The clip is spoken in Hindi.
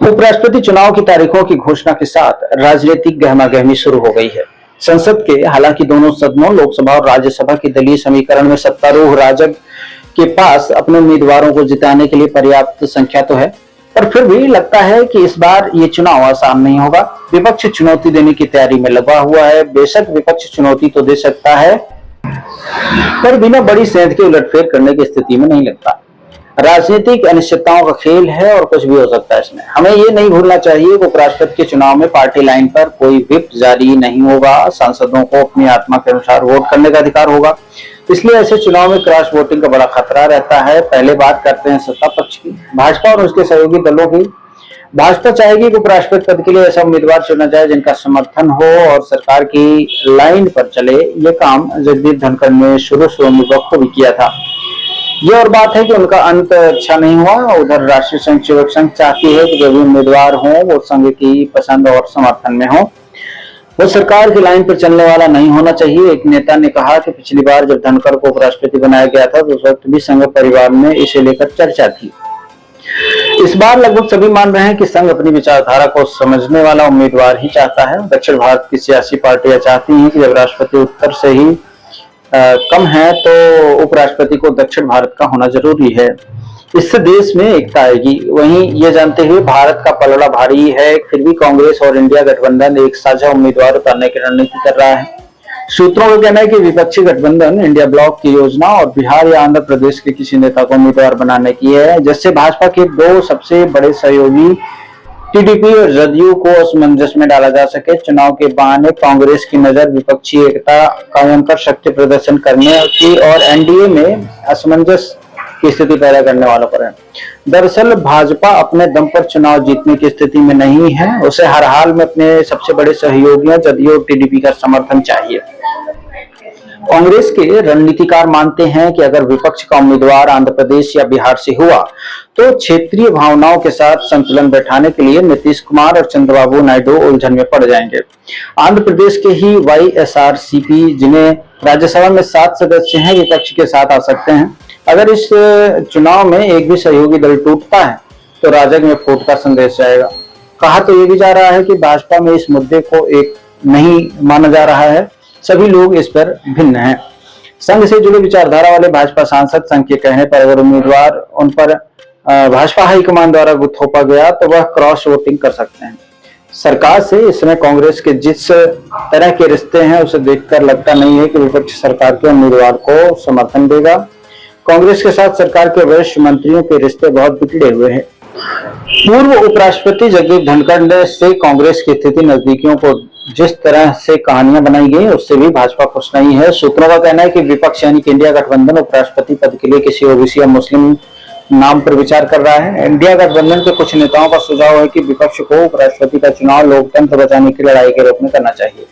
उपराष्ट्रपति चुनाव की तारीखों की घोषणा के साथ राजनीतिक गहमागहमी शुरू हो गई है। संसद के हालांकि दोनों सदनों लोकसभा और राज्यसभा की दलीय समीकरण में सत्तारूढ़ राजग के पास अपने उम्मीदवारों को जिताने के लिए पर्याप्त संख्या तो है, पर फिर भी लगता है कि इस बार ये चुनाव आसान नहीं होगा। विपक्ष चुनौती देने की तैयारी में लगा हुआ है। बेशक विपक्ष चुनौती तो दे सकता है, पर बिना बड़ी सेंध के उलटफेर करने की स्थिति में नहीं लगता। राजनीतिक अनिश्चितताओं का खेल है और कुछ भी हो सकता है इसमें। हमें ये नहीं भूलना चाहिए कि उपराष्ट्रपति के चुनाव में पार्टी लाइन पर कोई व्हिप जारी नहीं होगा। सांसदों को अपनी आत्मा के अनुसार वोट करने का अधिकार होगा, इसलिए ऐसे चुनाव में क्रॉस वोटिंग का बड़ा खतरा रहता है। पहले बात करते हैं सत्ता पक्ष की, भाजपा और उसके सहयोगी दलों की। भाजपा चाहेगी कि उपराष्ट्रपति पद के लिए ऐसा उम्मीदवार चुना जाए जिनका समर्थन हो और सरकार की लाइन पर चले। ये काम जगदीप धनखड़ ने शुरू में बखूबी किया था। ये और बात है कि उनका अंत अच्छा नहीं हुआ। उधर राष्ट्रीय स्वयंसेवक संघ चाहती है कि जो भी उम्मीदवार हो वो संघ की पसंद और समर्थन में हो, वो सरकार की लाइन पर चलने वाला नहीं होना चाहिए। एक नेता ने कहा कि पिछली बार जब धनखड़ को उपराष्ट्रपति बनाया गया था तो उस वक्त भी संघ परिवार में इसे लेकर चर्चा थी। इस बार लगभग सभी मान रहे हैं कि संघ अपनी विचारधारा को समझने वाला उम्मीदवार ही चाहता है। दक्षिण भारत की सियासी पार्टियां चाहती हैं कि जब राष्ट्रपति उत्तर से ही कम है तो उपराष्ट्रपति को दक्षिण भारत का होना जरूरी है। इससे देश में एकता आएगी। वहीं ये जानते हुए भारत का पलड़ा भारी है, फिर भी कांग्रेस और इंडिया गठबंधन एक साझा उम्मीदवार उतारने की रणनीति कर रहा है। सूत्रों का कहना है कि विपक्षी गठबंधन इंडिया ब्लॉक की योजना और बिहार या आंध्र प्रदेश के किसी नेता को उम्मीदवार बनाने की है, जिससे भाजपा के दो सबसे बड़े सहयोगी टीडीपी और जदयू को असमंजस में डाला जा सके। चुनाव के बहाने कांग्रेस की नजर विपक्षी एकता कायम कर शक्ति प्रदर्शन करने की और एनडीए में असमंजस की स्थिति पैदा करने वालों पर है। दरअसल भाजपा अपने दम पर चुनाव जीतने की स्थिति में नहीं है। उसे हर हाल में अपने सबसे बड़े सहयोगियों जदयू और टीडीपी का समर्थन चाहिए। कांग्रेस के रणनीतिकार मानते हैं कि अगर विपक्ष का उम्मीदवार आंध्र प्रदेश या बिहार से हुआ तो क्षेत्रीय भावनाओं के साथ संतुलन बैठाने के लिए नीतीश कुमार और चंद्रबाबू नायडू उलझन में पड़ जाएंगे। आंध्र प्रदेश के ही वाईएसआरसीपी, जिन्हें राज्यसभा में 7 सदस्य हैं, विपक्ष के साथ आ सकते हैं। अगर इस चुनाव में एक भी सहयोगी दल टूटता है तो राजग में फूट का संदेश जाएगा। कहा तो ये भी जा रहा है कि भाजपा में इस मुद्दे को एक नहीं माना जा रहा है, सभी लोग इस पर भिन्न हैं। संघ से जुड़े विचारधारा वाले भाजपा सांसद संघ के कहने पर अगर उम्मीदवार उन पर भाजपा हाईकमान द्वारा थोपा गया तो वह क्रॉस वोटिंग कर सकते हैं। सरकार से इस समय कांग्रेस के जिस तरह के रिश्ते हैं उसे देखकर लगता नहीं है कि विपक्ष सरकार के उम्मीदवार को समर्थन देगा। कांग्रेस के साथ सरकार के वरिष्ठ मंत्रियों के रिश्ते बहुत बिगड़े हुए हैं। पूर्व उपराष्ट्रपति जगदीप धनखड़ से कांग्रेस की स्थिति नजदीकियों को जिस तरह से कहानियां बनाई गई उससे भी भाजपा खुश नहीं है। सूत्रों का कहना है कि विपक्ष यानी कि इंडिया गठबंधन उपराष्ट्रपति पद के लिए किसी ओबीसी या मुस्लिम नाम पर विचार कर रहा है। इंडिया गठबंधन के कुछ नेताओं का सुझाव है कि विपक्ष को उपराष्ट्रपति का चुनाव लोकतंत्र बचाने की लड़ाई के रूप में करना चाहिए।